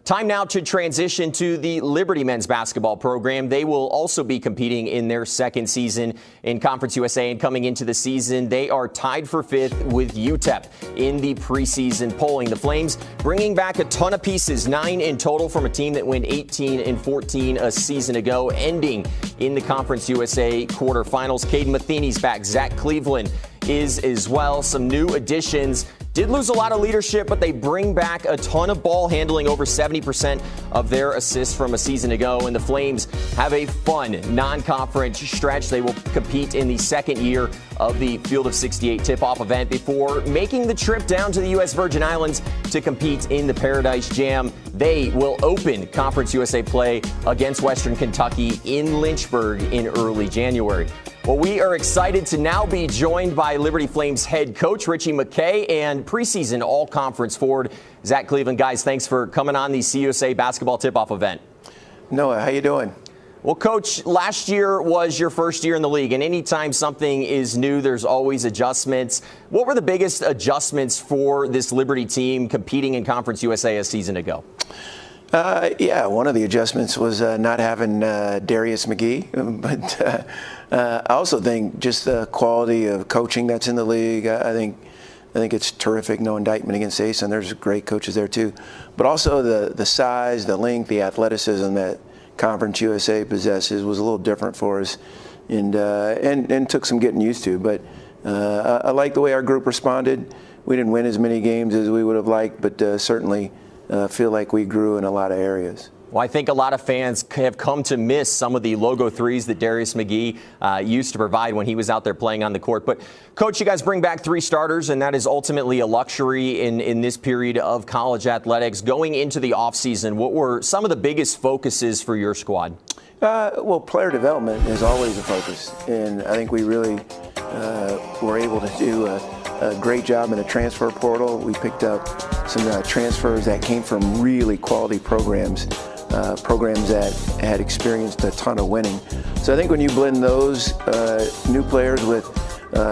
Time now to transition to the Liberty men's basketball program. They will also be competing in their second season in Conference USA, and coming into the season, they are tied for fifth with UTEP in the preseason polling. The Flames bringing back a ton of pieces, 9 in total from a team that went 18-14 a season ago, ending in the Conference USA quarterfinals. Caden Matheny's back. Zach Cleveland is as well. Some new additions. Did lose a lot of leadership, but they bring back a ton of ball handling, over 70% of their assists from a season ago. And the Flames have a fun non-conference stretch. They will compete in the second year of the Field of 68 tip-off event before making the trip down to the U.S. Virgin Islands to compete in the Paradise Jam. They will open Conference USA play against Western Kentucky in Lynchburg in early January. Well, we are excited to now be joined by Liberty Flames head coach Richie McKay and preseason all-conference forward Zach Cleveland. Guys, thanks for coming on the CUSA basketball tip-off event. Noah, how you doing? Well, Coach, last year was your first year in the league, and anytime something is new, there's always adjustments. What were the biggest adjustments for this Liberty team competing in Conference USA a season ago? Yeah, one of the adjustments was not having Darius McGee, but I also think just the quality of coaching that's in the league. I think it's terrific. No indictment against Ace, and there's great coaches there too. But also the size, the length, the athleticism that Conference USA possesses was a little different for us, and took some getting used to. But I like the way our group responded. We didn't win as many games as we would have liked, but certainly feel like we grew in a lot of areas. Well, I think a lot of fans have come to miss some of the logo threes that Darius McGee used to provide when he was out there playing on the court. But, Coach, you guys bring back 3 starters, and that is ultimately a luxury in this period of college athletics. Going into the offseason, what were some of the biggest focuses for your squad? Well, player development is always a focus, and I think we really were able to do a great job in the transfer portal. We picked up some transfers that came from really quality programs that had experienced a ton of winning. So I think when you blend those new players with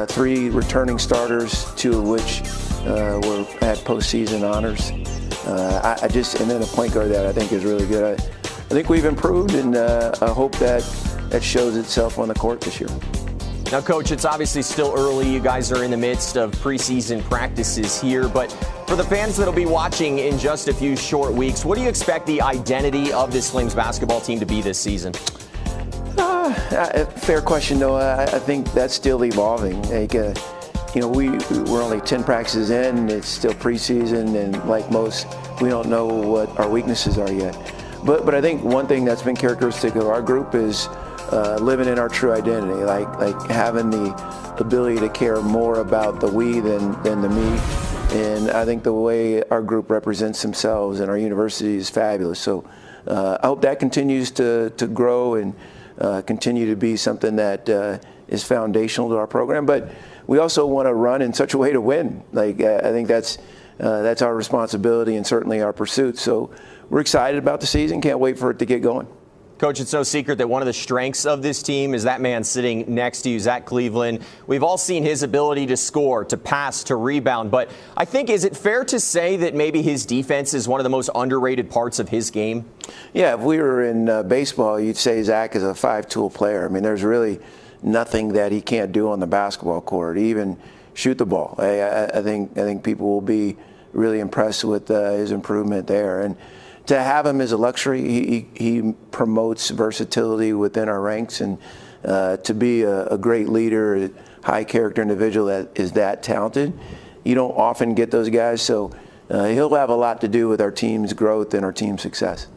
3 returning starters, 2 of which had postseason honors, and then a point guard that I think is really good. I think we've improved, and I hope that shows itself on the court this year. Now, Coach, it's obviously still early. You guys are in the midst of preseason practices here, but for the fans that'll be watching in just a few short weeks, what do you expect the identity of this Flames basketball team to be this season? Fair question, Noah. I think that's still evolving. Like, we're only 10 practices in. It's still preseason, and like most, we don't know what our weaknesses are yet. But I think one thing that's been characteristic of our group is living in our true identity, like having the ability to care more about the we than the me. And I think the way our group represents themselves and our university is fabulous. So I hope that continues to grow and continue to be something that is foundational to our program. But we also want to run in such a way to win. Like, I think that's our responsibility and certainly our pursuit. So we're excited about the season. Can't wait for it to get going. Coach, it's no secret that one of the strengths of this team is that man sitting next to you, Zach Cleveland. We've all seen his ability to score, to pass, to rebound. But I think, is it fair to say that maybe his defense is one of the most underrated parts of his game? Yeah, if we were in baseball, you'd say Zach is a 5-tool player. I mean, there's really nothing that he can't do on the basketball court, even shoot the ball. I think people will be really impressed with his improvement there. And to have him is a luxury. He promotes versatility within our ranks, and to be a great leader, a high character individual that is that talented, you don't often get those guys. So he'll have a lot to do with our team's growth and our team's success.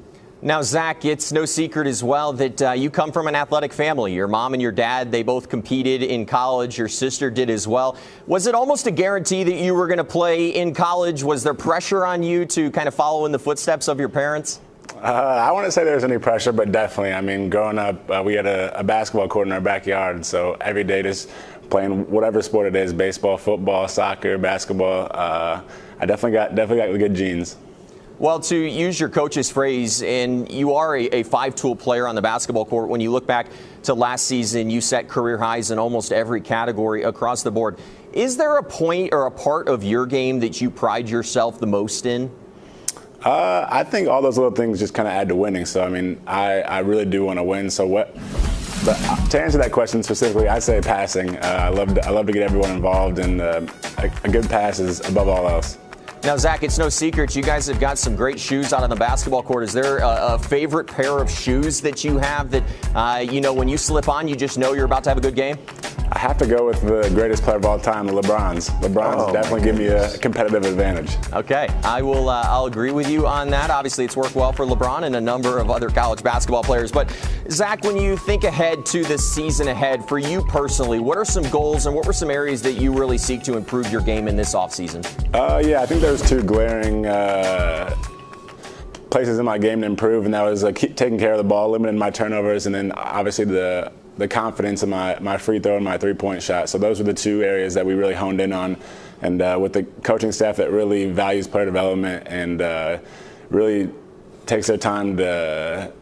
Now, Zach, it's no secret as well that you come from an athletic family. Your mom and your dad, they both competed in college. Your sister did as well. Was it almost a guarantee that you were going to play in college? Was there pressure on you to kind of follow in the footsteps of your parents? I wouldn't say there was any pressure, but definitely. I mean, growing up, we had a basketball court in our backyard, so every day just playing whatever sport it is, baseball, football, soccer, basketball. I definitely got the good genes. Well, to use your coach's phrase, and you are a 5-tool player on the basketball court. When you look back to last season, you set career highs in almost every category across the board. Is there a point or a part of your game that you pride yourself the most in? I think all those little things just kind of add to winning. So, I mean, I really do want to win. So but to answer that question specifically, I'd say passing. I love to get everyone involved, and a good pass is above all else. Now, Zach, it's no secret you guys have got some great shoes out on the basketball court. Is there a favorite pair of shoes that you have that, when you slip on, you just know you're about to have a good game? I have to go with the greatest player of all time, the LeBrons. LeBrons definitely give me a competitive advantage. Okay, I'll agree with you on that. Obviously, it's worked well for LeBron and a number of other college basketball players. But, Zach, when you think ahead to the season ahead, for you personally, what are some goals and what were some areas that you really seek to improve your game in this offseason? Yeah, I think there's two glaring places in my game to improve, and that was taking care of the ball, limiting my turnovers, and then obviously the confidence in my free throw and my three-point shot. So those were the two areas that we really honed in on. And with the coaching staff that really values player development and really takes their time to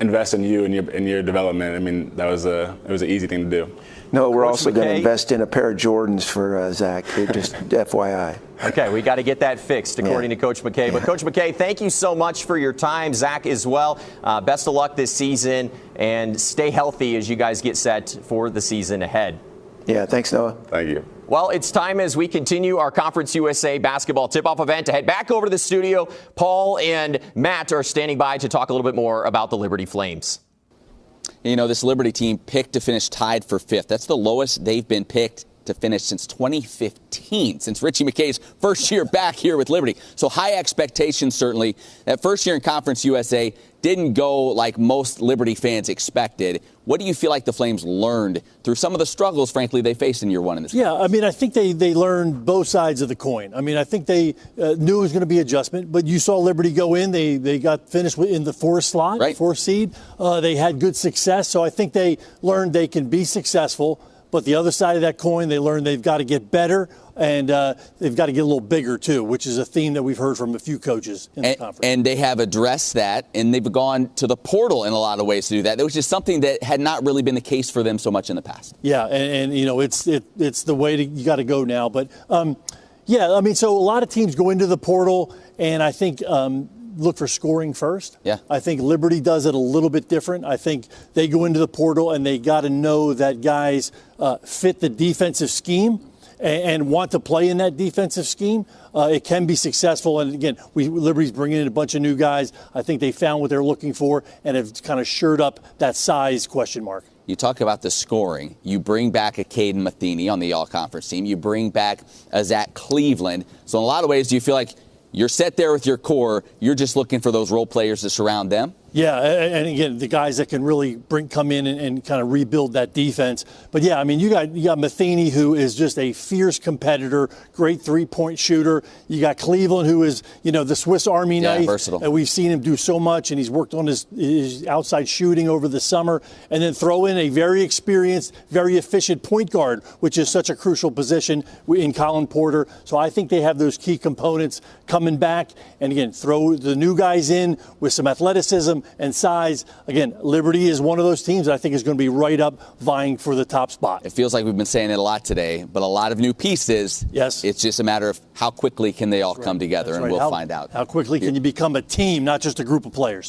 invest in you and your development, I mean, it was an easy thing to do. No, we're also going to invest in a pair of Jordans for Zach, just FYI. Okay, we got to get that fixed, according to Coach McKay. But, Coach McKay, thank you so much for your time. Zach as well. Best of luck this season, and stay healthy as you guys get set for the season ahead. Yeah, thanks, Noah. Thank you. Well, it's time as we continue our Conference USA basketball tip-off event to head back over to the studio. Paul and Matt are standing by to talk a little bit more about the Liberty Flames. You know, this Liberty team picked to finish tied for 5th. That's the lowest they've been picked to finish since 2015, since Richie McKay's first year back here with Liberty. So high expectations, certainly. That first year in Conference USA didn't go like most Liberty fans expected. What do you feel like the Flames learned through some of the struggles, frankly, they faced in year one in this? Yeah, I mean, I think they learned both sides of the coin. I mean, I think they knew it was going to be adjustment, but you saw Liberty go in. They got finished in the 4th slot, right. 4th seed. They had good success, so I think they learned they can be successful. But the other side of that coin, they learned they've got to get better, and they've got to get a little bigger, too, which is a theme that we've heard from a few coaches in the conference. And they have addressed that, and they've gone to the portal in a lot of ways to do that, which is something that had not really been the case for them so much in the past. Yeah, and you know, it's the way you got to go now. But, yeah, I mean, so a lot of teams go into the portal, and I think look for scoring first. Yeah. I think Liberty does it a little bit different. I think they go into the portal and they got to know that guys fit the defensive scheme and want to play in that defensive scheme. It can be successful. And again, Liberty's bringing in a bunch of new guys. I think they found what they're looking for and have kind of shored up that size question mark. You talk about the scoring. You bring back a Caden Matheny on the all-conference team. You bring back a Zach Cleveland. So in a lot of ways, do you feel like you're set there with your core, you're just looking for those role players to surround them? Yeah, and again, the guys that can really come in and kind of rebuild that defense. But yeah, I mean, you got Matheny, who is just a fierce competitor, great three-point shooter. You got Cleveland, who is, the Swiss Army knife. Versatile. And we've seen him do so much, and he's worked on his outside shooting over the summer. And then throw in a very experienced, very efficient point guard, which is such a crucial position in Colin Porter. So I think they have those key components coming back. And again, throw the new guys in with some athleticism and size. Again, Liberty is one of those teams that I think is going to be right up vying for the top spot. It feels like we've been saying it a lot today, but a lot of new pieces. Yes. It's just a matter of how quickly can they all come together, and we'll find out. How quickly can you become a team, not just a group of players?